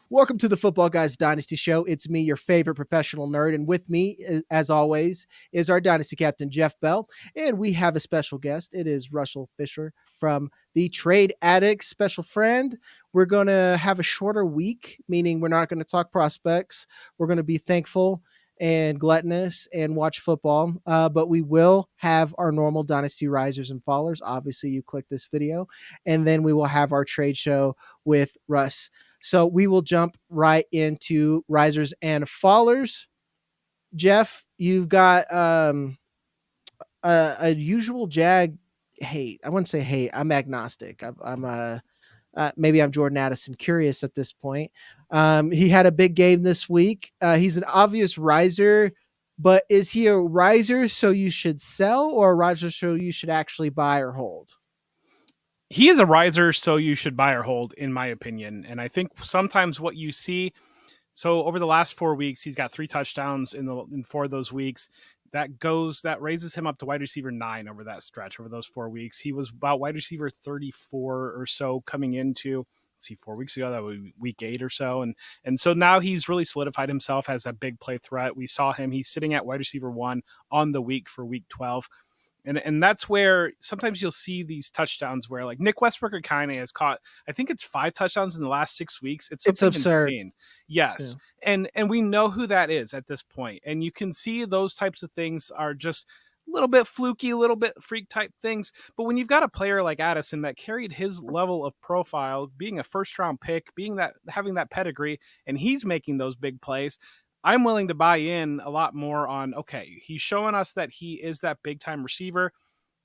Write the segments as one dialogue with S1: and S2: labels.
S1: Welcome to the Football Guys Dynasty Show. It's me, your favorite professional nerd, and with me, as always, is our Dynasty captain, Jeff Bell, and we have a special guest. It is Russ Fisher from the Trade Addicts, special friend. We're going to have a shorter week, meaning we're not going to talk prospects. We're going to be thankful and gluttonous and watch football, but we will have our normal Dynasty risers and fallers. Obviously, you click this video, and then we will have our trade show with Russ. So we will jump right into risers and fallers. Jeff, you've got a usual Jag hate. I wouldn't say hate. I'm agnostic. Maybe I'm Jordan Addison curious at this point. He had a big game this week. He's an obvious riser, but is he a riser so you should sell or a riser so you should actually buy or hold?
S2: He is a riser, so you should buy or hold, in my opinion. And I think sometimes what you see, so over the last 4 weeks, he's got 3 touchdowns in 4 of those weeks. That raises him up to wide receiver 9 over that stretch, over those 4 weeks. He was about wide receiver 34 or so coming into, 4 weeks ago, that was week 8 or so. And so now he's really solidified himself as a big play threat. We saw him, he's sitting at wide receiver 1 on the week for week 12. And that's where sometimes you'll see these touchdowns where like Nick Westbrook kind of has caught, I think it's 5 touchdowns in the last 6 weeks. It's
S1: absurd.
S2: Insane. Yes. Yeah. And we know who that is at this point. And you can see those types of things are just a little bit fluky, a little bit freak type things. But when you've got a player like Addison that carried his level of profile, being a first round pick, having that pedigree, and he's making those big plays, I'm willing to buy in a lot more on, okay, he's showing us that he is that big time receiver.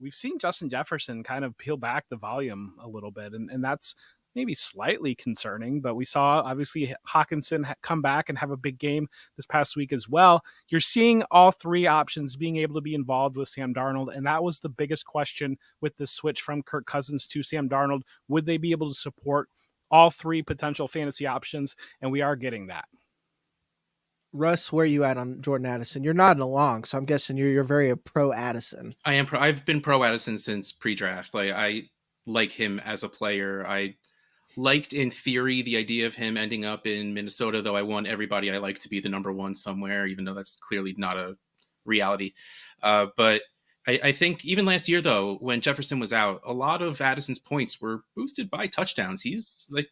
S2: We've seen Justin Jefferson kind of peel back the volume a little bit, and that's maybe slightly concerning, but we saw obviously Hawkinson come back and have a big game this past week as well. You're seeing all 3 options being able to be involved with Sam Darnold, and that was the biggest question with the switch from Kirk Cousins to Sam Darnold. Would they be able to support all 3 potential fantasy options? And we are getting that.
S1: Russ, where are you at on Jordan Addison? You're nodding along, so I'm guessing you're very pro Addison.
S3: I am. I've been pro Addison since pre-draft. I like him as a player. I liked in theory the idea of him ending up in Minnesota, though I want everybody I like to be the number 1 somewhere, even though that's clearly not a reality. But I think even last year, though, when Jefferson was out, a lot of Addison's points were boosted by touchdowns. He's like,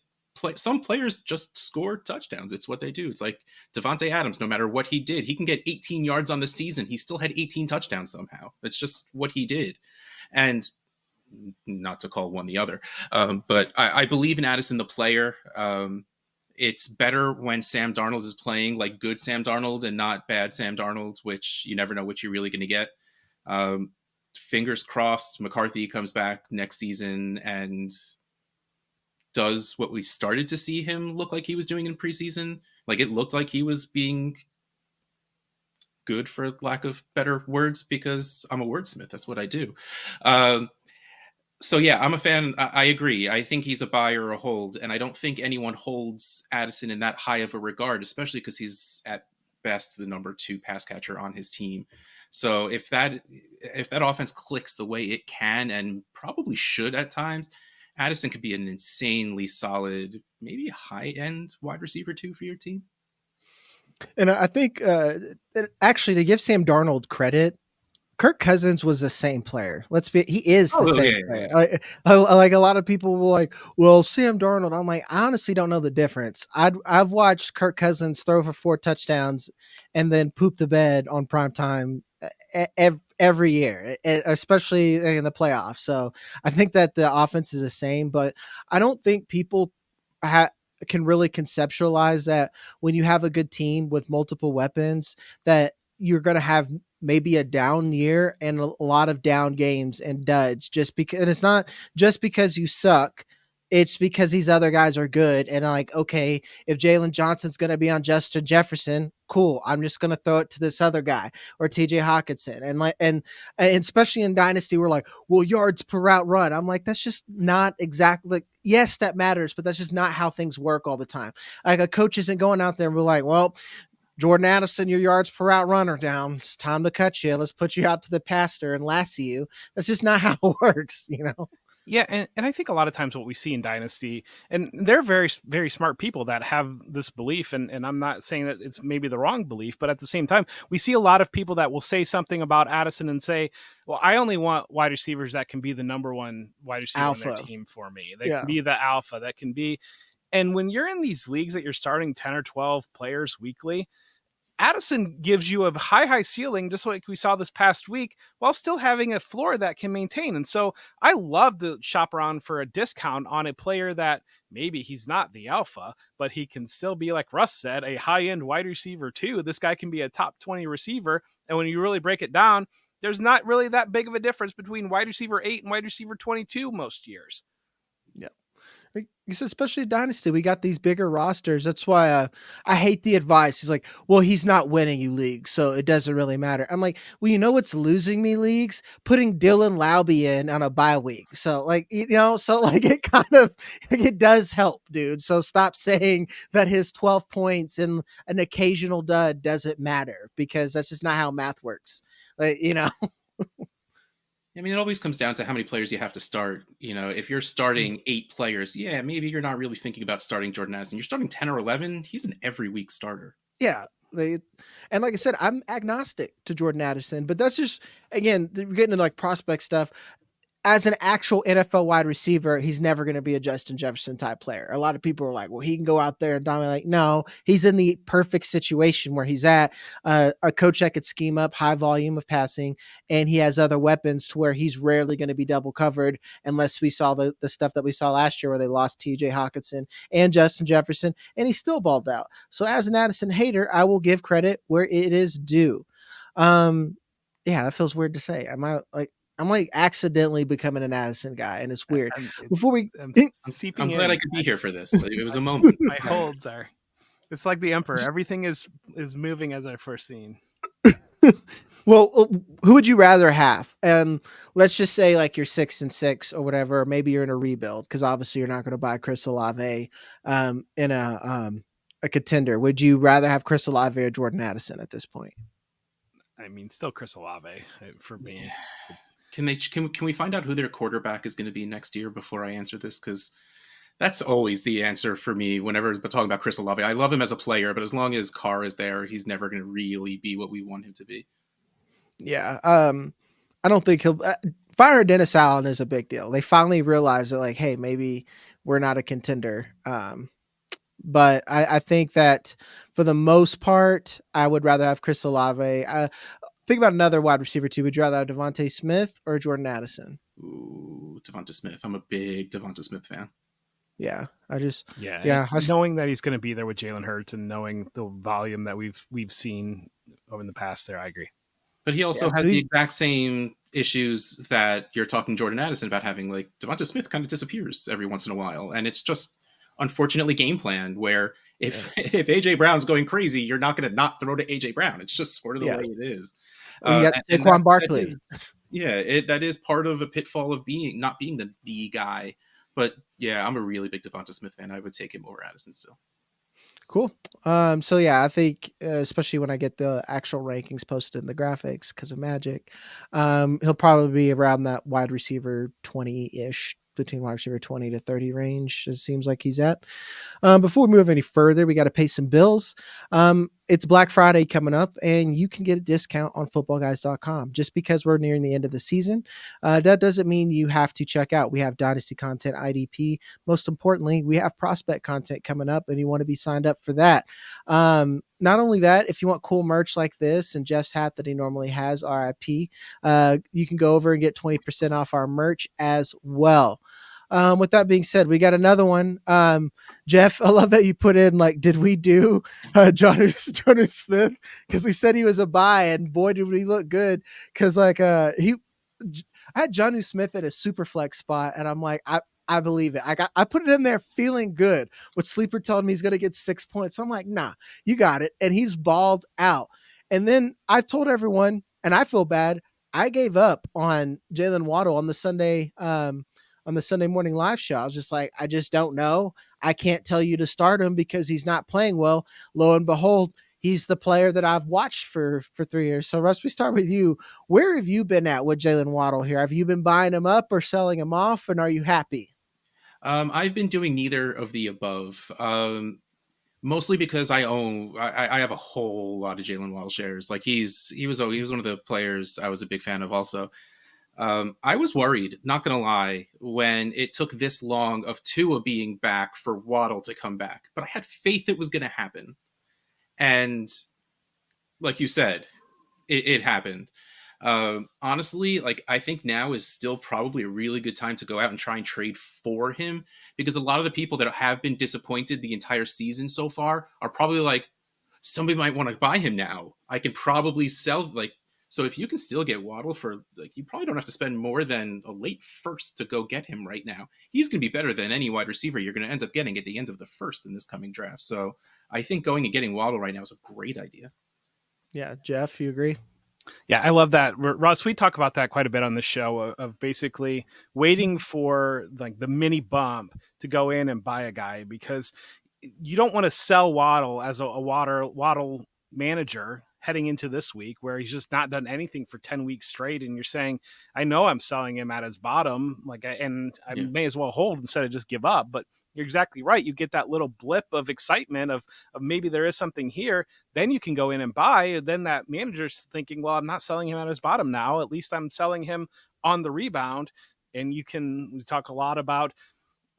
S3: some players just score touchdowns. It's what they do. It's like Devontae Adams, no matter what he did, he can get 18 yards on the season. He still had 18 touchdowns somehow. That's just what he did. And not to call one the other, but I believe in Addison, the player. It's better when Sam Darnold is playing like good Sam Darnold and not bad Sam Darnold, which you never know what you're really going to get. Fingers crossed McCarthy comes back next season and does what we started to see him look like he was doing in preseason. Like it looked like he was being good, for lack of better words, because I'm a wordsmith. That's what I do. So yeah, I'm a fan. I agree. I think he's a buy or a hold, and I don't think anyone holds Addison in that high of a regard, especially because he's at best the number 2 pass catcher on his team. So if that offense clicks the way it can and probably should at times, Addison could be an insanely solid, maybe high-end wide receiver 2 for your team.
S1: And I think, actually, to give Sam Darnold credit, Kirk Cousins was the same player. He is the same player. Like a lot of people will like, well, Sam Darnold. I'm like, I honestly don't know the difference. I've watched Kirk Cousins throw for 4 touchdowns and then poop the bed on primetime every year, especially in the playoffs. So I think that the offense is the same, but I don't think people can really conceptualize that when you have a good team with multiple weapons, that you're going to have maybe a down year and a lot of down games and duds, just because. And it's not just because you suck. It's because these other guys are good. And like, okay, if Jalen Johnson's going to be on Justin Jefferson, cool. I'm just going to throw it to this other guy or TJ Hawkinson. And especially in Dynasty, we're like, well, yards per route run. I'm like, that's just not exactly like, yes, that matters, but that's just not how things work all the time. Like a coach isn't going out there and we're like, well, Jordan Addison, your yards per route runner down. It's time to cut you. Let's put you out to the pasture and lasso you. That's just not how it works, you know?
S2: Yeah, and I think a lot of times what we see in Dynasty, and they're very, very smart people that have this belief, and I'm not saying that it's maybe the wrong belief, but at the same time, we see a lot of people that will say something about Addison and say, well, I only want wide receivers that can be the number one wide receiver on their
S1: Alpha.
S2: team for me. They can be the alpha, that can be. And when you're in these leagues that you're starting 10 or 12 players weekly, Addison gives you a high ceiling, just like we saw this past week, while still having a floor that can maintain. And so I love to shop around for a discount on a player that maybe he's not the alpha, but he can still be, like Russ said, a high-end wide receiver too. This guy can be a top 20 receiver. And when you really break it down, there's not really that big of a difference between wide receiver 8 and wide receiver 22 most years.
S1: Yeah. Like you said, especially Dynasty, we got these bigger rosters. That's why I hate the advice. He's like, well, he's not winning you leagues, so it doesn't really matter. I'm like, well, you know what's losing me leagues? Putting Dylan Laube in on a bye week. So like, so like it kind of like it does help, dude. So stop saying that his 12 points and an occasional dud doesn't matter, because that's just not how math works. Like,
S3: I mean, it always comes down to how many players you have to start. If you're starting 8 players, yeah, maybe you're not really thinking about starting Jordan Addison. You're starting 10 or 11. He's an every week starter.
S1: Yeah. And like I said, I'm agnostic to Jordan Addison, but that's just, again, we're getting into like prospect stuff. As an actual NFL wide receiver, he's never going to be a Justin Jefferson type player. A lot of people are like, well, he can go out there and dominate. Like, no, he's in the perfect situation where he's at a coach that could scheme up high volume of passing, and he has other weapons to where he's rarely going to be double covered, unless we saw the stuff that we saw last year where they lost TJ Hawkinson and Justin Jefferson, and he still balled out. So as an Addison hater, I will give credit where it is due. Yeah, that feels weird to say. I'm like accidentally becoming an Addison guy, and it's weird.
S2: I'm
S3: glad I could be here for this. It was a moment.
S2: My holds are. It's like the Emperor. Everything is moving as I foreseen.
S1: Well, who would you rather have? And let's just say like you're 6-6 or whatever. Or maybe you're in a rebuild, because obviously you're not going to buy Chris Olave in a contender. Would you rather have Chris Olave or Jordan Addison at this point?
S2: I mean, still Chris Olave for me.
S3: Can we find out who their quarterback is going to be next year before I answer this? Because that's always the answer for me whenever we're talking about Chris Olave. I love him as a player, but as long as Carr is there, he's never going to really be what we want him to be.
S1: Yeah. I don't think he'll fire Dennis Allen is a big deal. They finally realized that, like, hey, maybe we're not a contender. But I think that for the most part, I would rather have Chris Olave. Think about another wide receiver too. Would you rather have Devontae Smith or Jordan Addison?
S3: Ooh, Devonta Smith. I'm a big Devonta Smith fan.
S1: Yeah,
S2: knowing that he's going to be there with Jalen Hurts and knowing the volume that we've seen over in the past, there, I agree.
S3: But he also has the exact same issues that you're talking Jordan Addison about having. Like, Devonta Smith kind of disappears every once in a while, and it's just unfortunately game planned where if AJ Brown's going crazy, you're not going to not throw to AJ Brown. It's just sort of the way it is.
S1: You got Saquon Barkley.
S3: That is part of a pitfall of not being the guy. But yeah, I'm a really big Devonta Smith fan. I would take him over Addison still.
S1: Cool. So yeah, I think especially when I get the actual rankings posted in the graphics because of Magic, he'll probably be around that wide receiver 20-ish, between wide receiver 20 to 30 range. It seems like he's at. Before we move any further, we got to pay some bills. It's Black Friday coming up, and you can get a discount on footballguys.com. Just because we're nearing the end of the season, that doesn't mean you have to check out. We have Dynasty content, IDP. Most importantly, we have prospect content coming up, and you want to be signed up for that. Not only that, if you want cool merch like this and Jeff's hat that he normally has, RIP, you can go over and get 20% off our merch as well. With that being said, we got another one. Jeff, I love that you put in, like, did we do Jonnu Smith? Because we said he was a buy, and boy, did we look good. Because like I had Jonnu Smith at a super flex spot, and I'm like, I believe it. I put it in there feeling good. With Sleeper telling me he's going to get 6 points. So I'm like, nah, you got it. And he's balled out. And then I told everyone, and I feel bad, I gave up on Jaylen Waddle on the Sunday morning live show. I was just like, I just don't know. I can't tell you to start him because he's not playing well. Lo and behold, he's the player that I've watched for 3 years. So Russ, we start with you. Where have you been at with Jaylen Waddle here? Have you been buying him up or selling him off, and are you happy?
S3: I've been doing neither of the above. Mostly because I have a whole lot of Jaylen Waddle shares. Like he was one of the players I was a big fan of also. I was worried, not gonna lie, when it took this long of Tua being back for Waddle to come back. But I had faith it was gonna happen. And like you said, it happened. Honestly, like I think now is still probably a really good time to go out and try and trade for him, because a lot of the people that have been disappointed the entire season so far are probably like, somebody might want to buy him now. I can probably sell, like, so if you can still get Waddle for, like, you probably don't have to spend more than a late first to go get him right now. He's going to be better than any wide receiver you're going to end up getting at the end of the first in this coming draft. So I think going and getting Waddle right now is a great idea.
S1: Yeah, Jeff, you agree?
S2: Yeah, I love that. Russ, we talk about that quite a bit on the show of basically waiting for like the mini bump to go in and buy a guy, because you don't want to sell Waddle as a Waddle manager heading into this week where he's just not done anything for 10 weeks straight. And you're saying, I know I'm selling him at his bottom, and I may as well hold instead of just give up. But you're exactly right. You get that little blip of excitement of maybe there is something here. Then you can go in and buy. And then that manager's thinking, well, I'm not selling him at his bottom now. At least I'm selling him on the rebound. And we talk a lot about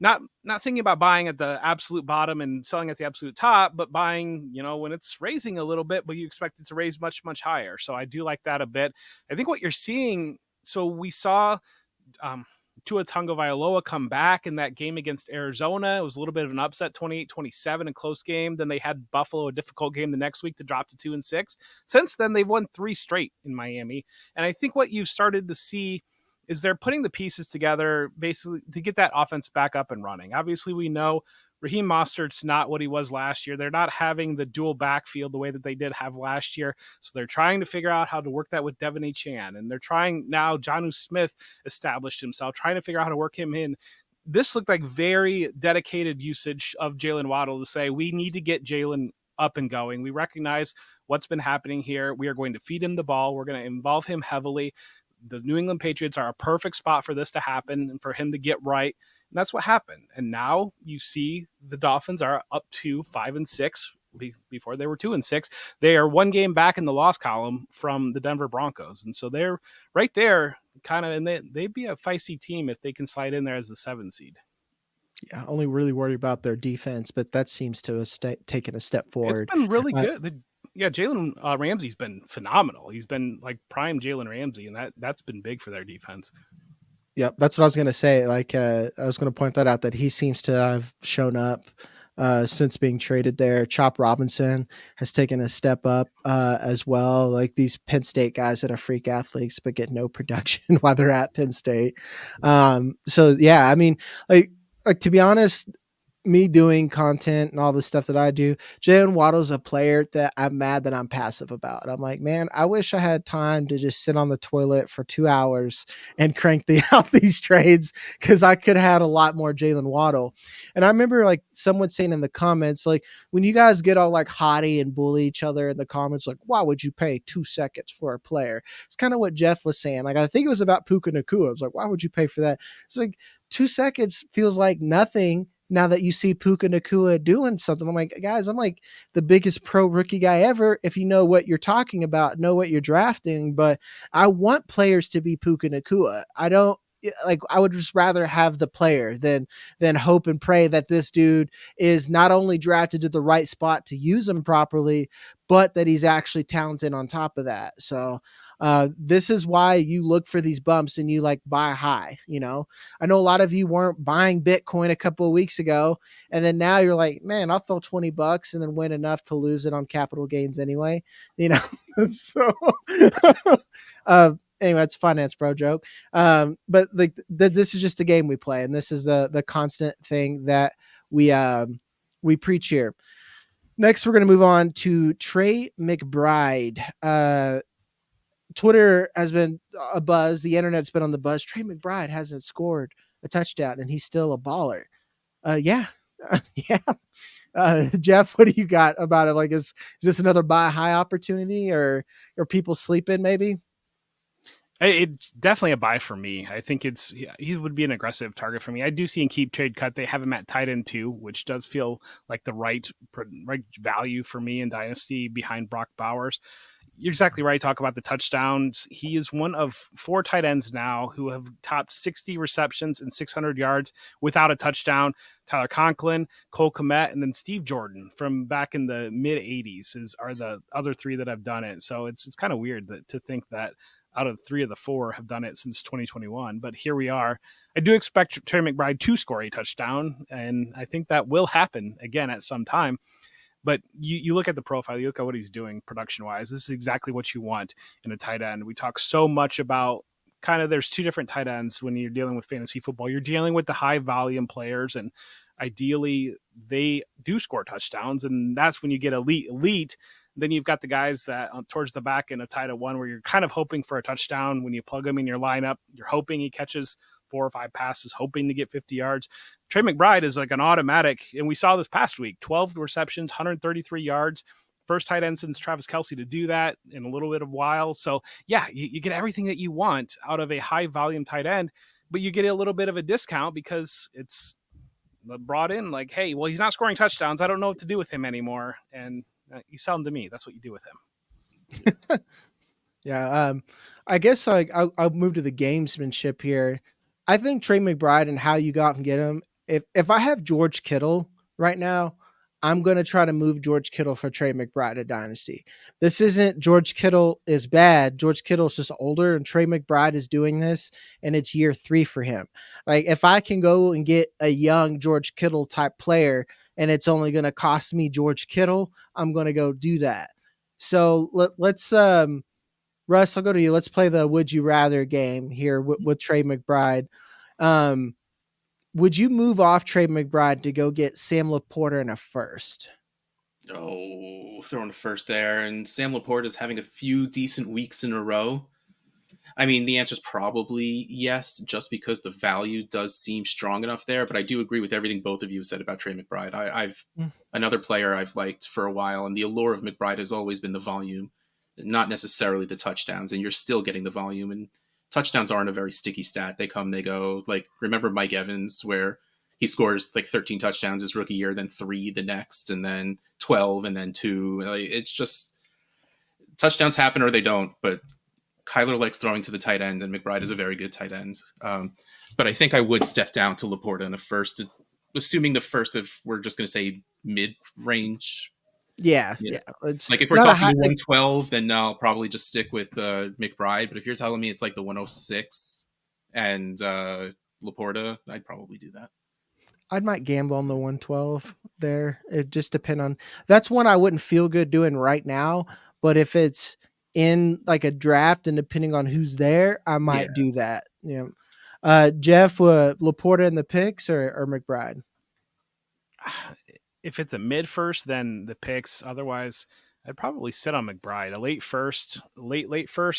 S2: not thinking about buying at the absolute bottom and selling at the absolute top, but buying, when it's raising a little bit, but you expect it to raise much, much higher. So I do like that a bit. I think what you're seeing, so we saw Tua Tagovailoa come back in that game against Arizona. It was a little bit of an upset, 28-27, a close game. Then they had Buffalo, a difficult game the next week, to drop to 2-6. Since then, they've won 3 straight in Miami. And I think what you've started to see is they're putting the pieces together basically to get that offense back up and running. Obviously, we know Raheem Mostert's not what he was last year. They're not having the dual backfield the way that they did have last year. So they're trying to figure out how to work that with Devin Achane. And they're trying now, Jonnu Smith established himself, trying to figure out how to work him in. This looked like very dedicated usage of Jaylen Waddle to say, we need to get Jaylen up and going. We recognize what's been happening here. We are going to feed him the ball. We're going to involve him heavily. The New England Patriots are a perfect spot for this to happen and for him to get right. And that's what happened. And now you see the Dolphins are up to 5-6. Before they were 2-6. They are 1 game back in the loss column from the Denver Broncos. And so they're right there kind of, and they'd be a feisty team if they can slide in there as the 7 seed.
S1: Yeah, only really worried about their defense, but that seems to have taken a step forward.
S2: It's been really good. Yeah, Jalen Ramsey's been phenomenal. He's been like prime Jalen Ramsey, and that's been big for their defense.
S1: Yep, that's what I was going to say. Like, I was going to point that out, that he seems to have shown up since being traded there. Chop Robinson has taken a step up as well. Like these Penn State guys that are freak athletes but get no production while they're at Penn State. So yeah, I mean, like to be honest, me doing content and all the stuff that I do, Jaylen Waddle's a player that I'm mad that I'm passive about. I'm like, man, I wish I had time to just sit on the toilet for 2 hours and crank out these trades, because I could have had a lot more Jaylen Waddle. And I remember like someone saying in the comments, like when you guys get all like haughty and bully each other in the comments, like, why would you pay 2 seconds for a player? It's kind of what Jeff was saying. Like, I think it was about Puka Nacua. I was like, why would you pay for that? It's like 2 seconds feels like nothing now that you see Puka Nacua doing something. I'm like, guys, I'm like the biggest pro rookie guy ever. If you know what you're talking about, know what you're drafting, but I want players to be Puka Nacua. I would just rather have the player than hope and pray that this dude is not only drafted to the right spot to use him properly, but that he's actually talented on top of that. So this is why you look for these bumps and you like buy high. I know a lot of you weren't buying Bitcoin a couple of weeks ago, and then now you're like, man, I'll throw $20 and then win enough to lose it on capital gains anyway. So anyway, it's finance bro joke. But like this is just a game we play, and this is the constant thing that we preach here. Next, we're going to move on to Trey McBride. Twitter has been a buzz. The internet's been on the buzz. Trey McBride hasn't scored a touchdown, and he's still a baller. Yeah. Yeah. Jeff, what do you got about it? Like, is this another buy high opportunity, or are people sleeping maybe?
S2: It's definitely a buy for me. I think he would be an aggressive target for me. I do see in keep trade cut they have him at tight end 2, which does feel like the right value for me in Dynasty behind Brock Bowers. You're exactly right. Talk about the touchdowns. He is one of 4 tight ends now who have topped 60 receptions and 600 yards without a touchdown. Tyler Conklin, Cole Kmet, and then Steve Jordan from back in the mid 80s are the other 3 that have done it. So it's kind of weird to think that out of 3 of the 4 have done it since 2021. But here we are. I do expect Trey McBride to score a touchdown, and I think that will happen again at some time. But you look at the profile, you look at what he's doing production-wise. This is exactly what you want in a tight end. We talk so much about kind of there's 2 different tight ends when you're dealing with fantasy football. You're dealing with the high-volume players, and ideally they do score touchdowns, and that's when you get elite. Then you've got the guys that towards the back in a tight end 1 where you're kind of hoping for a touchdown. When you plug him in your lineup, you're hoping he catches 4 or 5 passes, hoping to get 50 yards. Trey McBride is like an automatic, and we saw this past week, 12 receptions, 133 yards. First tight end since Travis Kelce to do that in a little bit of a while. So, yeah, you get everything that you want out of a high-volume tight end, but you get a little bit of a discount because it's brought in like, hey, well, he's not scoring touchdowns. I don't know what to do with him anymore. And you sell him to me. That's what you do with him.
S1: Yeah. I guess I'll move to the gamesmanship here. I think Trey McBride and how you go out and get him. If I have George Kittle right now, I'm going to try to move George Kittle for Trey McBride at Dynasty. This isn't George Kittle is bad. George Kittle is just older, and Trey McBride is doing this, and it's year 3 for him. Like, if I can go and get a young George Kittle type player, and it's only going to cost me George Kittle, I'm going to go do that. So let's Russ, I'll go to you. Let's play the would you rather game here with Trey McBride. Would you move off Trey McBride to go get Sam Laporta in a first?
S3: Oh, throwing a first there. And Sam Laporta is having a few decent weeks in a row. I mean, the answer is probably yes, just because the value does seem strong enough there. But I do agree with everything both of you said about Trey McBride. I've another player I've liked for a while, and the allure of McBride has always been the volume, not necessarily the touchdowns. And you're still getting the volume, and touchdowns aren't a very sticky stat. They come, they go. Like, remember Mike Evans, where he scores like 13 touchdowns his rookie year, then 3 the next, and then 12, and then 2. Like, it's just touchdowns happen or they don't. But Kyler likes throwing to the tight end, and McBride is a very good tight end. But I think I would step down to Laporta in the first, assuming the first, if we're just going to say mid-range.
S1: Yeah.
S3: It's like if we're talking 112, then I'll probably just stick with McBride. But if you're telling me it's like the 106 and Laporta, I'd probably do that.
S1: I might gamble on the 112 there. It just depends on. That's one I wouldn't feel good doing right now. But if it's in like a draft and depending on who's there, I might do that. Jeff, Laporta in the picks or McBride?
S2: If it's a mid first, then the picks. Otherwise, I'd probably sit on McBride. A late first,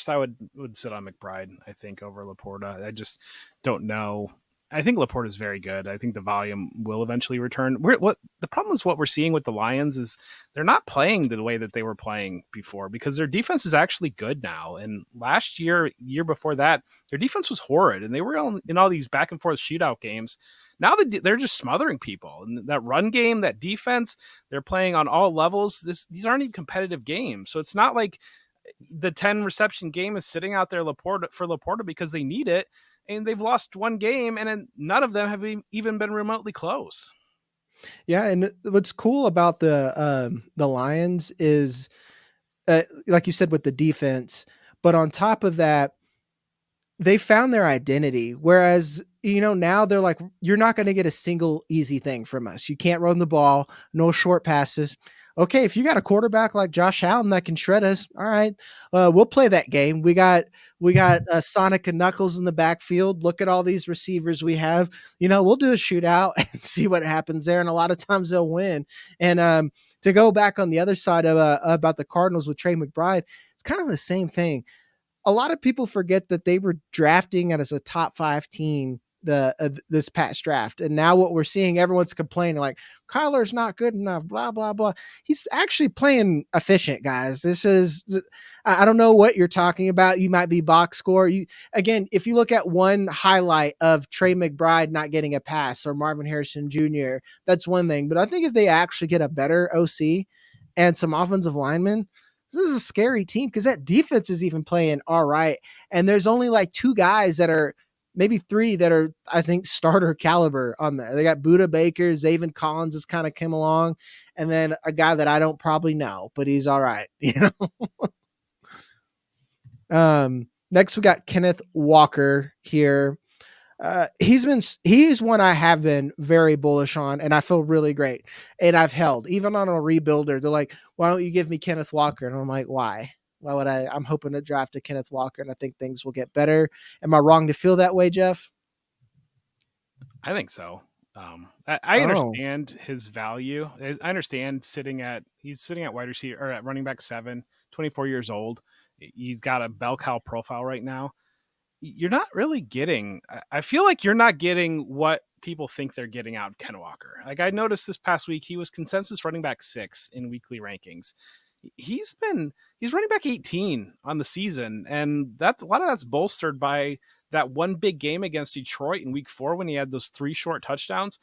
S2: I would sit on McBride, I think, over Laporta. I just don't know. I think Laporta is very good. I think the volume will eventually return. What the problem is, what we're seeing with the Lions is they're not playing the way that they were playing before, because their defense is actually good now. And last year before that, their defense was horrid, and they were in all these back and forth shootout games. Now they're just smothering people. And that run game, that defense, they're playing on all levels. These aren't even competitive games. So it's not like the 10 reception game is sitting out there for Laporta because they need it. And they've lost one game, and none of them have even been remotely close.
S1: Yeah, and what's cool about the Lions is, like you said, with the defense, but on top of that, they found their identity. Whereas, now they're like, you're not going to get a single easy thing from us. You can't run the ball, no short passes. Okay, if you got a quarterback like Josh Allen that can shred us, all right, we'll play that game. We got Sonic and Knuckles in the backfield. Look at all these receivers we have. We'll do a shootout and see what happens there. And a lot of times they'll win. And to go back on the other side of about the Cardinals with Trey McBride, it's kind of the same thing. A lot of people forget that they were drafting as a top 5 team this past draft. And now what we're seeing, everyone's complaining like Kyler's not good enough, blah, blah, blah. He's actually playing efficient, guys. This is, I don't know what you're talking about. You might be box score. Again, if you look at one highlight of Trey McBride not getting a pass or Marvin Harrison Jr., that's one thing. But I think if they actually get a better OC and some offensive linemen, this is a scary team because that defense is even playing all right. And there's only like two guys that are, maybe three that are, I think, starter caliber on there. They got Buda Baker, Zaven Collins has kind of come along, and then a guy that I don't probably know, but he's all right. Next we got Kenneth Walker here. He's one I have been very bullish on, and I feel really great. And I've held, even on a rebuilder, they're like, why don't you give me Kenneth Walker? And I'm like, why? Why would I? I'm hoping to draft a Kenneth Walker, and I think things will get better. Am I wrong to feel that way, Jeff?
S2: I think so. I understand his value. I understand he's sitting at wide receiver or at running back 7, 24 years old. He's got a bell cow profile right now. You're not really getting, I feel like you're not getting what people think they're getting out of Ken Walker. Like I noticed this past week, he was consensus running back 6 in weekly rankings. He's running back 18 on the season. And a lot of that's bolstered by that one big game against Detroit in week 4 when he had those 3 short touchdowns.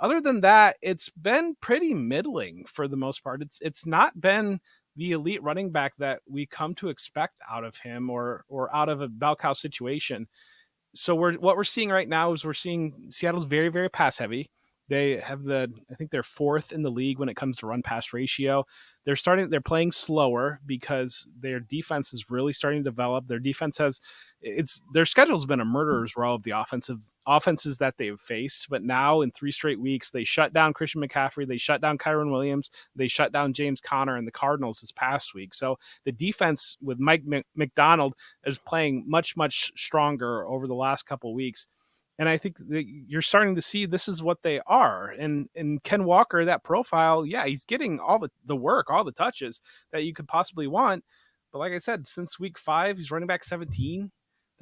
S2: Other than that, it's been pretty middling for the most part. It's not been the elite running back that we come to expect out of him or out of a bell cow situation. So what we're seeing right now is we're seeing Seattle's very, very pass heavy. They have I think they're 4th in the league when it comes to run pass ratio. They're playing slower because their defense is really starting to develop. Their defense their schedule's been a murderer's row of the offenses that they've faced. But now in 3 straight weeks, they shut down Christian McCaffrey. They shut down Kyron Williams. They shut down James Conner and the Cardinals this past week. So the defense with Mike McDonald is playing much, much stronger over the last couple of weeks. And I think that you're starting to see this is what they are. And Ken Walker, that profile, yeah, he's getting all the work, all the touches that you could possibly want. But like I said, since week 5, he's running back 17,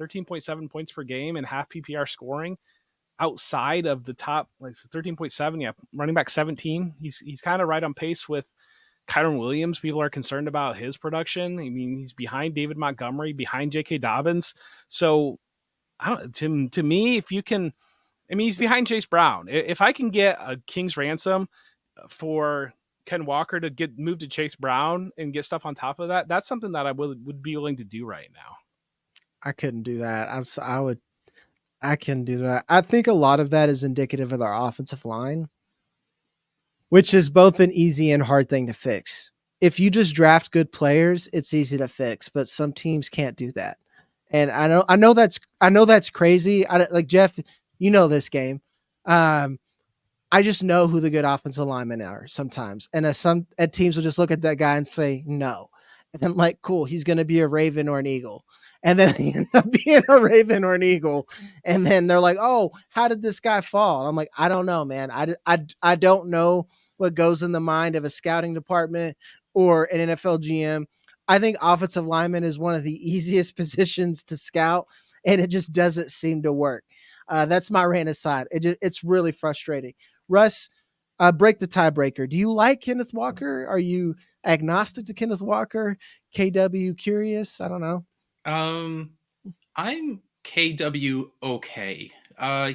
S2: 13.7 points per game and half PPR scoring outside of the top, like 13.7. Yeah, running back 17. He's kind of right on pace with Kyron Williams. People are concerned about his production. I mean, he's behind David Montgomery, behind J.K. Dobbins. So to me, if you can, I mean, he's behind Chase Brown. If I can get a king's ransom for Ken Walker to get moved to Chase Brown and get stuff on top of that, that's something that I would be willing to do right now.
S1: I couldn't do that. I can do that. I think a lot of that is indicative of their offensive line, which is both an easy and hard thing to fix. If you just draft good players, it's easy to fix, but some teams can't do that. And I know that's crazy. Like Jeff, you know this game. I just know who the good offensive linemen are sometimes. And some teams will just look at that guy and say, no. And I'm like, cool, he's going to be a Raven or an Eagle. And then he ends up being a Raven or an Eagle. And then they're like, oh, how did this guy fall? And I'm like, I don't know, man. I don't know what goes in the mind of a scouting department or an NFL GM. I think offensive lineman is one of the easiest positions to scout, and it just doesn't seem to work. That's my rant aside. It's really frustrating. Russ, break the tiebreaker. Do you like Kenneth Walker? Are you agnostic to Kenneth Walker? KW curious? I don't know.
S3: I'm KW okay.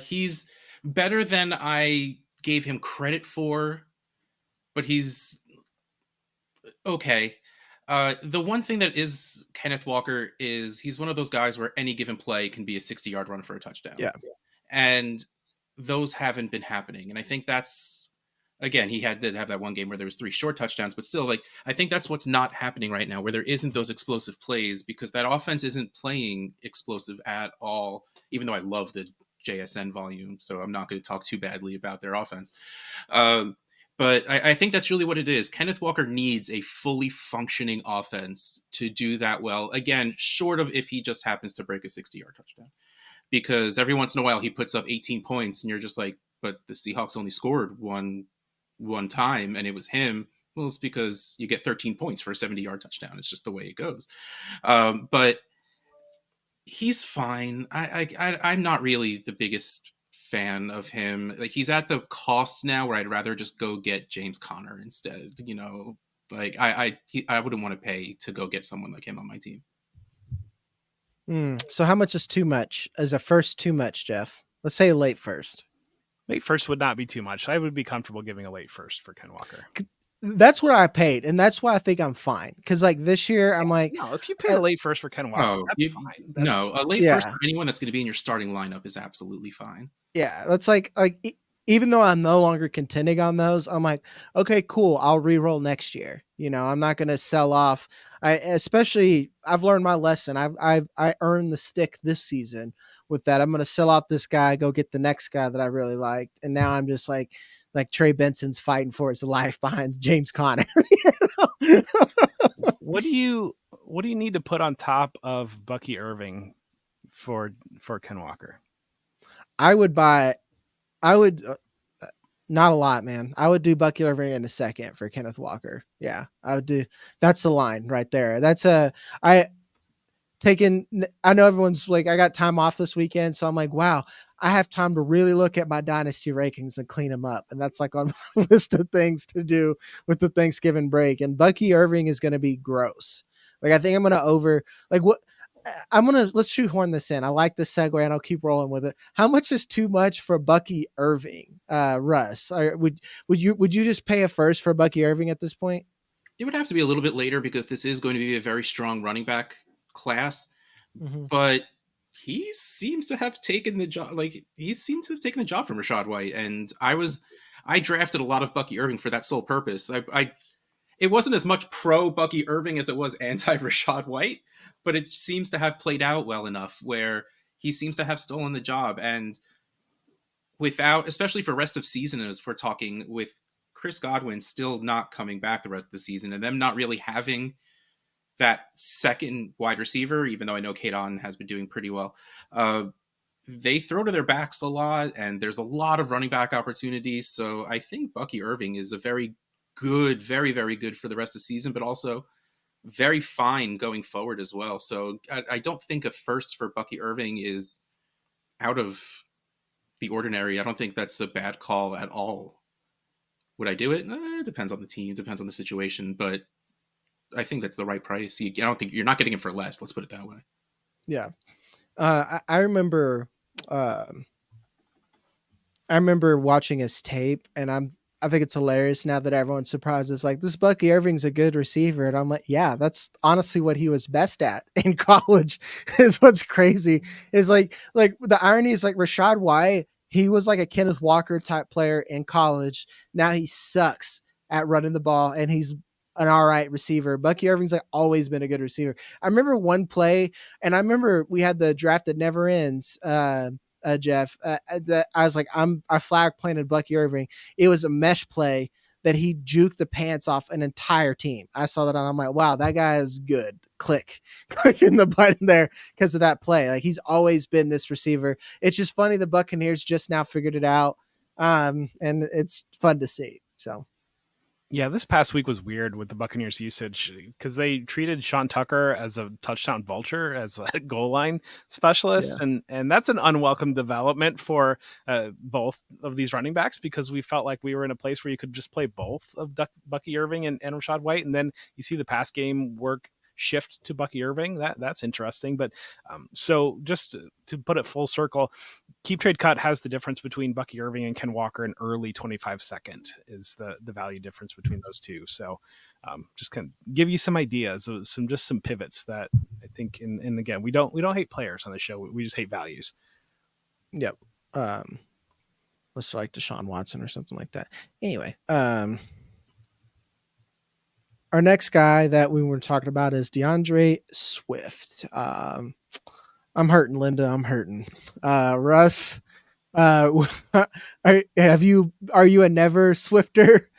S3: He's better than I gave him credit for, but he's okay. The one thing that is Kenneth Walker is he's one of those guys where any given play can be a 60-yard run for a touchdown.
S1: Yeah.
S3: And those haven't been happening. And I think that's, again, he did have that one game where there was 3 short touchdowns, but still, like, I think that's what's not happening right now, where there isn't those explosive plays because that offense isn't playing explosive at all, even though I love the JSN volume. So I'm not going to talk too badly about their offense. But I think that's really what it is. Kenneth Walker needs a fully functioning offense to do that well. Again, short of if he just happens to break a 60-yard touchdown. Because every once in a while he puts up 18 points and you're just like, but the Seahawks only scored one time and it was him. Well, it's because you get 13 points for a 70-yard touchdown. It's just the way it goes. But he's fine. I'm not really the biggest fan of him. Like, he's at the cost now where I'd rather just go get James Conner instead. You know, like I wouldn't want to pay to go get someone like him on my team.
S1: So how much is too much? Is a first too much, Jeff? Let's say a late first.
S2: Late first would not be too much. I would be comfortable giving a late first for Ken Walker.
S1: That's what I paid, and that's why I think I'm fine. Because like this year, I'm like,
S2: no, if you pay a late first for Ken Walker, that's fine.
S3: A late first for anyone that's going to be in your starting lineup is absolutely fine.
S1: Yeah, that's like even though I'm no longer contending on those, I'm like, okay, cool. I'll re-roll next year. You know, I'm not going to sell off. I've learned my lesson. I earned the stick this season with that. I'm going to sell off this guy, go get the next guy that I really liked, and now I'm just like Trey Benson's fighting for his life behind James Conner.
S2: What do you need to put on top of Bucky Irving for Ken Walker?
S1: I would not a lot, man. I would do Bucky Irving in a second for Kenneth Walker. Yeah, I would do. That's the line right there. I know everyone's like, I got time off this weekend. So I'm like, wow, I have time to really look at my dynasty rankings and clean them up. And that's like on my list of things to do with the Thanksgiving break. And Bucky Irving is going to be gross. Like, I think I'm going to let's shoehorn this in. I like this segue and I'll keep rolling with it. How much is too much for Bucky Irving, Russ? Would you just pay a first for Bucky Irving at this point?
S3: It would have to be a little bit later because this is going to be a very strong running back class. Mm-hmm. But he seems to have taken the job. Like, he seemed to have taken the job from Rachaad White. And I drafted a lot of Bucky Irving for that sole purpose. It wasn't as much pro Bucky Irving as it was anti Rachaad White, but it seems to have played out well enough where he seems to have stolen the job. And especially for rest of season, as we're talking, with Chris Godwin still not coming back the rest of the season and them not really having that second wide receiver, even though I know Kadon has been doing pretty well, they throw to their backs a lot and there's a lot of running back opportunities. So I think Bucky Irving is a very good, very, very good for the rest of the season, but also very fine going forward as well. So I don't think a first for Bucky Irving is out of the ordinary. I don't think that's a bad call at all. Would I do it? It depends on the team, depends on the situation, but I think that's the right price. I don't think you're not getting him for less. Let's put it that way.
S1: Yeah. I remember watching his tape and I think it's hilarious now that everyone's surprised. It's like, this Bucky Irving's a good receiver. And I'm like, yeah, that's honestly what he was best at in college is what's crazy. Is like the irony is like Rachaad White, he was like a Kenneth Walker type player in college. Now he sucks at running the ball and he's an all right receiver. Bucky Irving's like always been a good receiver. I remember one play, and I remember we had the draft that never ends, Jeff, that I was like, I flag planted Bucky Irving. It was a mesh play that he juked the pants off an entire team. I saw that and I'm like, wow, that guy is good. Clicking the button there because of that play. Like, he's always been this receiver. It's just funny the Buccaneers just now figured it out. And it's fun to see. So
S2: yeah, this past week was weird with the Buccaneers usage because they treated Sean Tucker as a touchdown vulture, as a goal line specialist. Yeah. And that's an unwelcome development for both of these running backs, because we felt like we were in a place where you could just play both of Bucky Irving and Rachaad White. And then you see the pass game work shift to Bucky Irving. That's interesting. But so just to put it full circle, Keep Trade Cut has the difference between Bucky Irving and Ken Walker. An early 25-second is the value difference between those two. So just kind of give you some ideas of some pivots that I think, and again, we don't hate players on the show. We just hate values.
S1: Yep. Let's like Deshaun Watson or something like that. Anyway, our next guy that we were talking about is DeAndre Swift. I'm hurting, Linda. I'm hurting. Russ, are you a never Swifter?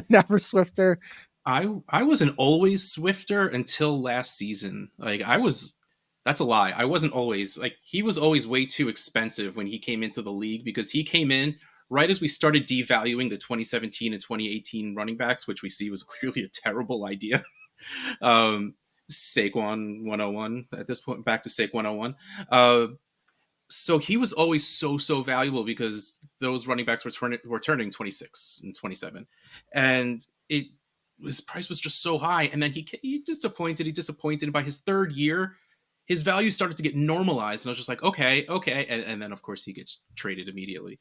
S1: Never Swifter?
S3: I was an always Swifter until last season. That's a lie. I wasn't always. He was always way too expensive when he came into the league, because he came in right as we started devaluing the 2017 and 2018 running backs, which we see was clearly a terrible idea. Saquon 101 at this point, back to Saquon 101. So he was always so valuable because those running backs were turning 26 and 27, and his price was just so high. And then he disappointed. By his third year, his value started to get normalized, and I was just like, okay, and then of course he gets traded immediately.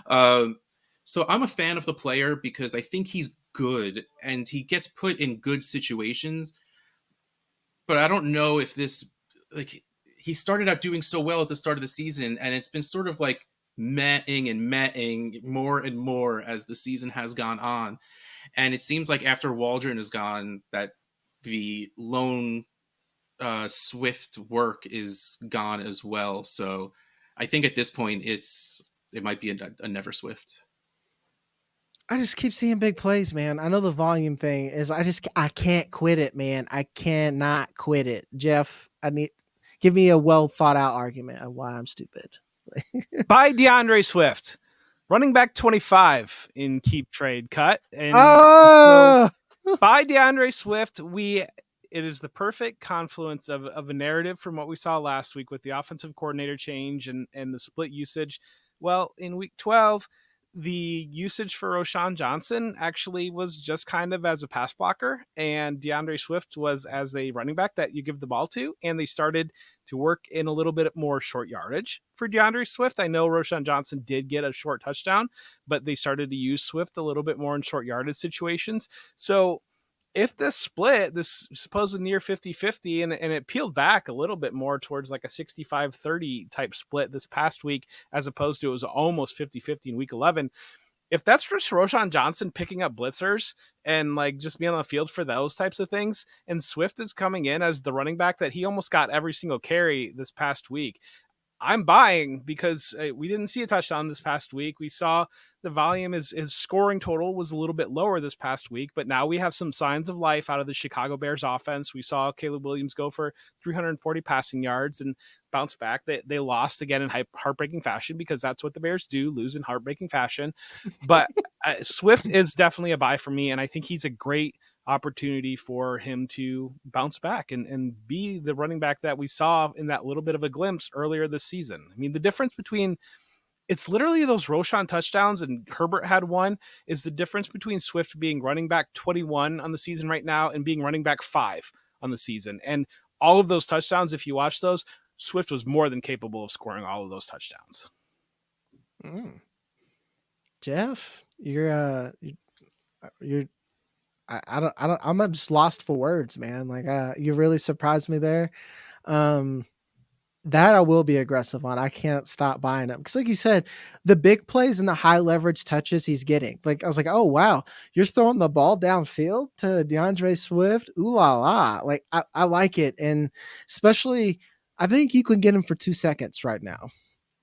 S3: So I'm a fan of the player because I think he's good and he gets put in good situations, but I don't know if this, like, he started out doing so well at the start of the season, and it's been sort of like metting more and more as the season has gone on. And it seems like after Waldron is gone, that the lone Swift work is gone as well. So I think at this point it might be a never Swift.
S1: I just keep seeing big plays, man. I know the volume thing is I can't quit it, man. I cannot quit it. Jeff, give me a well thought out argument of why I'm stupid.
S2: Buy DeAndre Swift, running back 25 in keep trade cut. And
S1: oh,
S2: so buy DeAndre Swift. It is the perfect confluence of a narrative from what we saw last week with the offensive coordinator change and the split usage. Well, in week 12, the usage for Roschon Johnson actually was just kind of as a pass blocker, and DeAndre Swift was as a running back that you give the ball to, and they started to work in a little bit more short yardage for DeAndre Swift. I know Roschon Johnson did get a short touchdown, but they started to use Swift a little bit more in short yardage situations. So if this split, this supposed near 50-50, and it peeled back a little bit more towards like a 65-30 type split this past week, as opposed to it was almost 50-50 in week 11. If that's just Roschon Johnson picking up blitzers and like just being on the field for those types of things, and Swift is coming in as the running back that he almost got every single carry this past week, I'm buying because we didn't see a touchdown this past week. We saw the volume, his scoring total was a little bit lower this past week, but now we have some signs of life out of the Chicago Bears offense. We saw Caleb Williams go for 340 passing yards and bounce back. They lost again in heartbreaking fashion because that's what the Bears do, lose in heartbreaking fashion. But Swift is definitely a buy for me, and I think he's a great opportunity for him to bounce back and be the running back that we saw in that little bit of a glimpse earlier this season. I mean, the difference between it's literally those Roschon touchdowns, and Herbert had one, is the difference between Swift being running back 21 on the season right now and being running back 5 on the season. And all of those touchdowns, if you watch those, Swift was more than capable of scoring all of those touchdowns.
S1: Jeff, I'm just lost for words, man. Like, you really surprised me there. That I will be aggressive on. I can't stop buying them because, like you said, the big plays and the high leverage touches he's getting. Like I was like, oh wow, you're throwing the ball downfield to DeAndre Swift. Ooh la la! Like I like it, and especially I think you can get him for 2 seconds right now.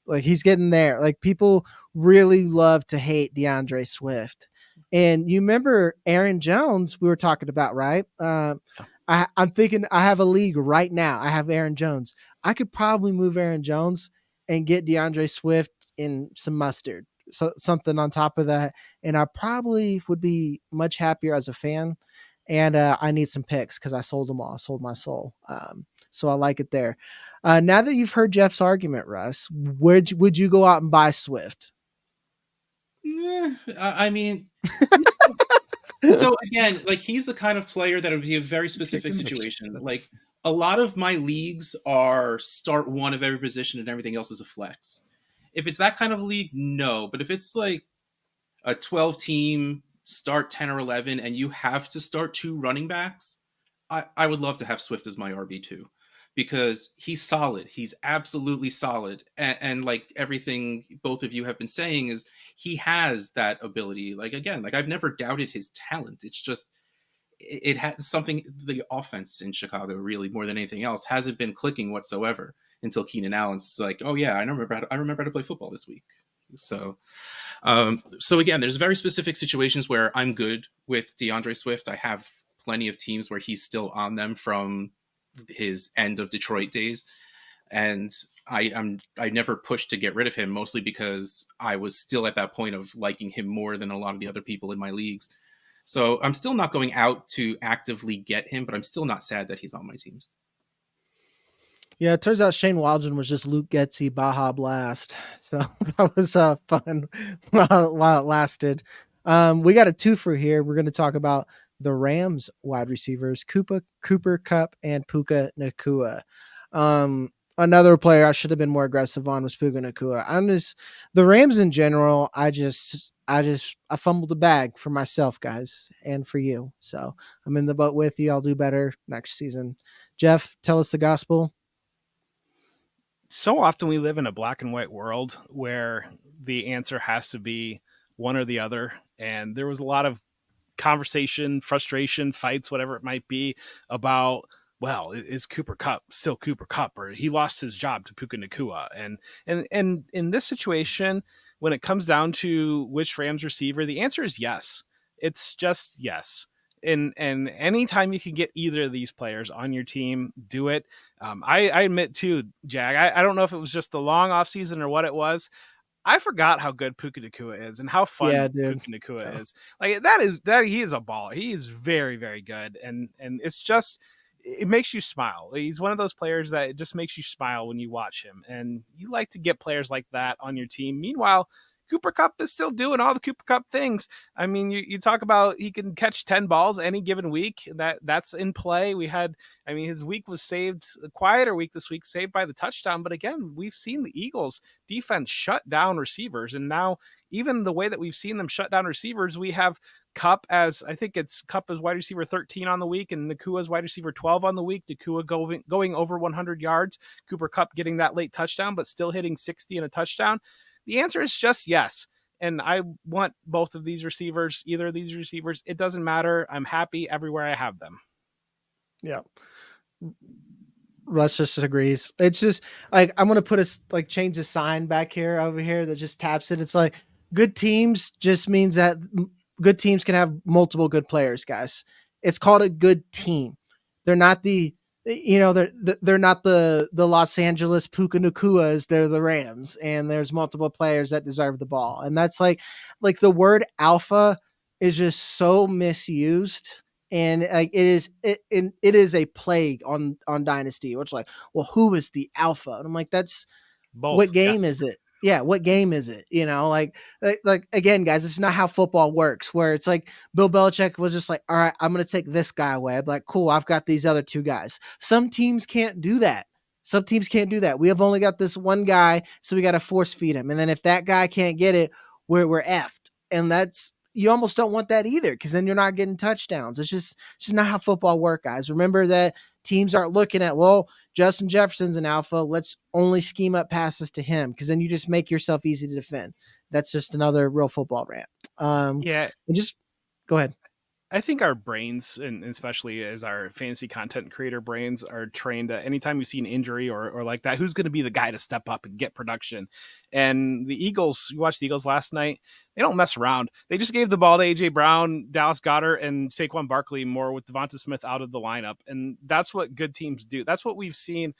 S1: Like he's getting there. Like people really love to hate DeAndre Swift. And you remember Aaron Jones we were talking about, right? I'm thinking I have a league right now. I have Aaron Jones. I could probably move Aaron Jones and get DeAndre Swift in some mustard, so something on top of that, and I probably would be much happier as a fan. And I need some picks because I sold them all. I sold my soul. So I like it there. Now that you've heard Jeff's argument, Russ, would you go out and buy Swift?
S3: I mean, so again, like he's the kind of player that would be a very specific situation. Like a lot of my leagues are start one of every position and everything else is a flex. If it's that kind of league, no. But if it's like a 12 team, start 10 or 11, and you have to start 2 running backs, I would love to have Swift as my RB2 because he's solid. He's absolutely solid. And like everything both of you have been saying is he has that ability. Like, again, like I've never doubted his talent. It's just, it has something, the offense in Chicago really more than anything else hasn't been clicking whatsoever until Keenan Allen's like, oh yeah, I remember how to play football this week. So again, there's very specific situations where I'm good with DeAndre Swift. I have plenty of teams where he's still on them from his end of Detroit days. And I never pushed to get rid of him, mostly because I was still at that point of liking him more than a lot of the other people in my leagues. So I'm still not going out to actively get him, but I'm still not sad that he's on my teams.
S1: Yeah, it turns out Shane Waldron was just Luke Getzey Baja Blast. So that was fun while it lasted. We got a twofer here. We're going to talk about the Rams wide receivers, Cooper Kupp, and Puka Nacua. Another player I should have been more aggressive on was Puka Nacua. The Rams in general, I fumbled the bag for myself, guys, and for you. So I'm in the boat with you. I'll do better next season. Jeff, tell us the gospel.
S2: So often we live in a black and white world where the answer has to be one or the other. And there was a lot of conversation, frustration, fights, whatever it might be, about, well, is Cooper Kupp still Cooper Kupp, or he lost his job to Puka Nacua? And in this situation, when it comes down to which Rams receiver, the answer is yes. It's just yes. And anytime you can get either of these players on your team, do it. I admit too, Jag, I don't know if it was just the long off season or what it was. I forgot how good Puka Nacua is and how fun Puka Nacua is. Like that he is a baller. He is very, very good. And it's just, it makes you smile. He's one of those players that it just makes you smile when you watch him. And you like to get players like that on your team. Meanwhile, Cooper Kupp is still doing all the Cooper Kupp things. I mean, you talk about he can catch 10 balls any given week. That's in play. His week was saved, a quieter week this week, saved by the touchdown. But again, we've seen the Eagles defense shut down receivers. And now even the way that we've seen them shut down receivers, we have Kupp as wide receiver 13 on the week and Nacua's wide receiver 12 on the week. Nacua going over 100 yards. Cooper Kupp getting that late touchdown, but still hitting 60 and a touchdown. The answer is just yes. And I want both of these receivers, either of these receivers. It doesn't matter. I'm happy everywhere I have them.
S1: Yeah. Russ just agrees. It's just like, I'm going to change the sign back here over here that just taps it. It's like good teams just means that good teams can have multiple good players, guys. It's called a good team. They're not they're not the Los Angeles Puka Nacuas. They're the Rams, and there's multiple players that deserve the ball. And that's like the word alpha is just so misused. And like it is a plague on Dynasty. It's like, well, who is the alpha? And I'm like, that's both. What game is it? Yeah, what game is it? Like again, guys, it's not how football works, where it's like Bill Belichick was just like, all right, I'm going to take this guy away. I'm like, cool, I've got these other two guys. Some teams can't do that. We have only got this one guy, so we got to force feed him. And then if that guy can't get it, we're effed. And you almost don't want that either, because then you're not getting touchdowns. It's just not how football works, guys. Remember that teams aren't looking at, well, Justin Jefferson's an alpha, let's only scheme up passes to him, because then you just make yourself easy to defend. That's just another real football rant. And just go ahead.
S2: I think our brains, and especially as our fantasy content creator brains, are trained to anytime you see an injury or like that, who's going to be the guy to step up and get production. And the Eagles, you watched the Eagles last night, they don't mess around. They just gave the ball to A.J. Brown, Dallas Goedert, and Saquon Barkley more with Devonta Smith out of the lineup. And that's what good teams do. That's what we've seen.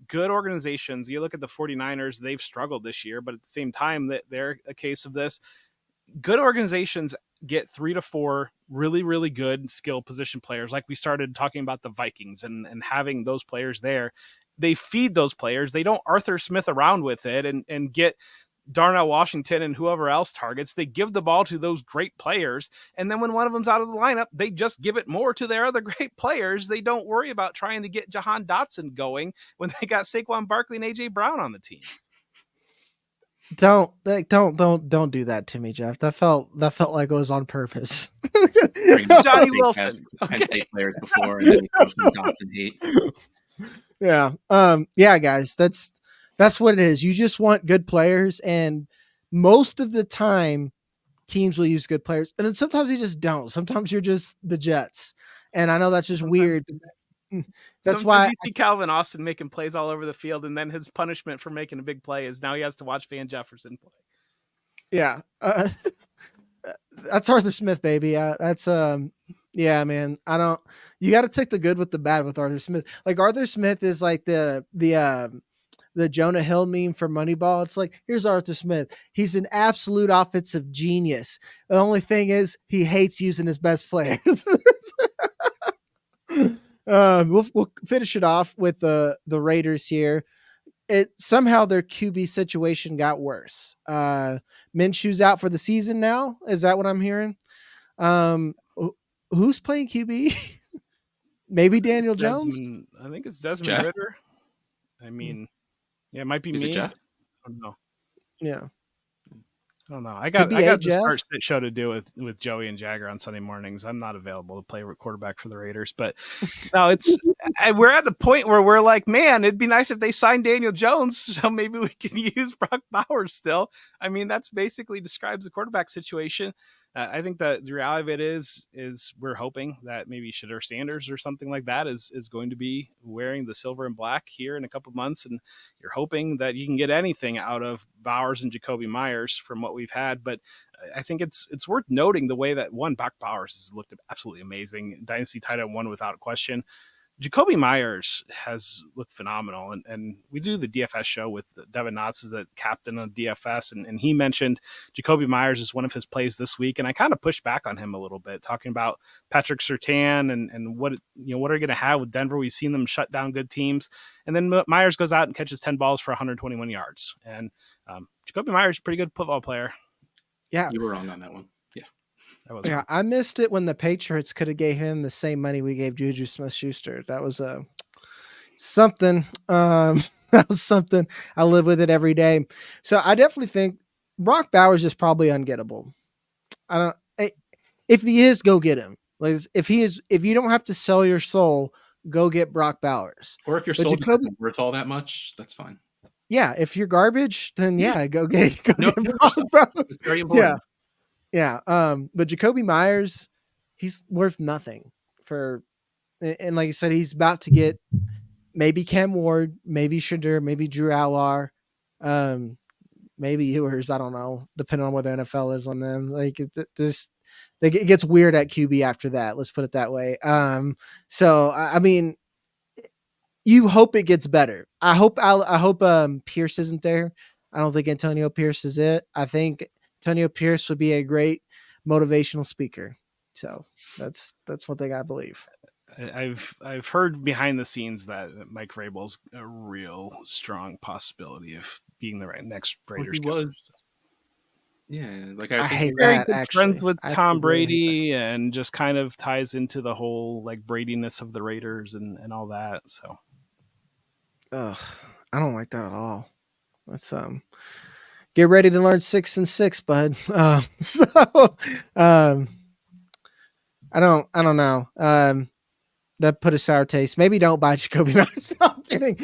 S2: Good organizations, you look at the 49ers, they've struggled this year, but at the same time, that they're a case of this. Good organizations get 3 to 4 really, really good skill position players. Like we started talking about the Vikings and having those players there. They feed those players. They don't Arthur Smith around with it and get Darnell Washington and whoever else targets. They give the ball to those great players. And then when one of them's out of the lineup, they just give it more to their other great players. They don't worry about trying to get Jahan Dotson going when they got Saquon Barkley and A.J. Brown on the team.
S1: Don't do that to me, Jeff. That felt like it was on purpose.
S2: Johnny Wilson.
S3: Okay. Players before, and then he comes to Dotson hate.
S1: Yeah. Yeah, guys, that's what it is. You just want good players, and most of the time teams will use good players, and then sometimes you just don't. Sometimes you're just the Jets. And I know that's just weird. That's why
S2: you see Calvin Austin making plays all over the field, and then his punishment for making a big play is now he has to watch Van Jefferson play.
S1: Yeah. That's Arthur Smith, baby. That's yeah, man. You got to take the good with the bad with Arthur Smith. Like Arthur Smith is like the Jonah Hill meme for Moneyball. It's like, here's Arthur Smith. He's an absolute offensive genius. The only thing is he hates using his best players. We'll finish it off with the Raiders here. Somehow their QB situation got worse. Minshew's out for the season now. Is that what I'm hearing? Who's playing QB? Maybe Daniel Jones.
S2: I think it's Desmond Ridder. I mean, yeah, it might be me. I don't know.
S1: Yeah.
S2: I don't know. I got the start sit show to do with Joey and Jagger on Sunday mornings. I'm not available to play quarterback for the Raiders, but no, we're at the point where we're like, man, it'd be nice if they signed Daniel Jones, so maybe we can use Brock Bowers still. I mean, that's basically describes the quarterback situation. I think that the reality of it is we're hoping that maybe Shedeur Sanders or something like that is going to be wearing the silver and black here in a couple of months, and you're hoping that you can get anything out of Bowers and Jakobi Meyers from what we've had. But I think it's worth noting the way that Brock Bowers has looked absolutely amazing. Dynasty tight end 1 without question. Jakobi Meyers has looked phenomenal, and we do the DFS show with Devin Knotts as the captain of DFS, and he mentioned Jakobi Meyers is one of his plays this week, and I kind of pushed back on him a little bit, talking about Patrick Surtain and what are you going to have with Denver. We've seen them shut down good teams, and then Meyers goes out and catches 10 balls for 121 yards, and Jakobi Meyers is a pretty good football player.
S1: Yeah,
S3: you were wrong on that one.
S1: Yeah, I missed it when the Patriots could have gave him the same money we gave Juju Smith-Schuster. That was something. That was something. I live with it every day. So I definitely think Brock Bowers is probably ungettable. If he is, go get him. Like if you don't have to sell your soul, go get Brock Bowers.
S3: Or if your soul isn't worth all that much, that's fine.
S1: Yeah, if you're garbage, then go get Brock Bowers.
S3: It's very important.
S1: Yeah. But Jakobi Meyers, he's worth nothing and like I said, he's about to get maybe Cam Ward, maybe Shedeur, maybe Drew Allar, maybe Ewers. I don't know, depending on where the NFL is on them. Like it gets weird at QB after that. Let's put it that way. So I mean, you hope it gets better. I hope Pierce isn't there. I don't think Antonio Pierce is it. I think Antonio Pierce would be a great motivational speaker. So that's one thing I believe.
S2: I've heard behind the scenes that Mike Vrabel's a real strong possibility of being the next Raiders.
S3: He was. Yeah, like
S1: I hate
S2: very
S1: that.
S2: Good
S1: actually,
S2: friends with Tom Brady, and just kind of ties into the whole like Brady-ness of the Raiders and all that. So,
S1: I don't like that at all. Let's get ready to learn 6 and 6, bud. I don't know. That put a sour taste. Maybe don't buy Jakobi Meyers. No, I'm kidding.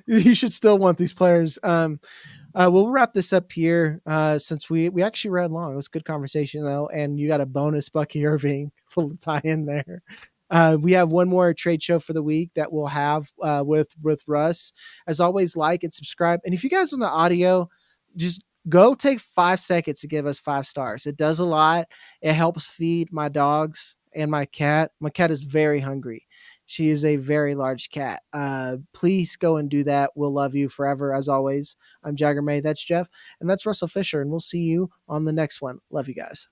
S1: You should still want these players. We'll wrap this up here since we actually ran long. It was a good conversation though, and you got a bonus Bucky Irving full tie in there. We have one more trade show for the week that we'll have with Russ. As always, like and subscribe. And if you guys on the audio, just go take 5 seconds to give us 5 stars. It does a lot. It helps feed my dogs and my cat. My cat is very hungry. She is a very large cat. Please go and do that. We'll love you forever. As always, I'm Jagger May. That's Jeff. And that's Russell Fisher. And we'll see you on the next one. Love you guys.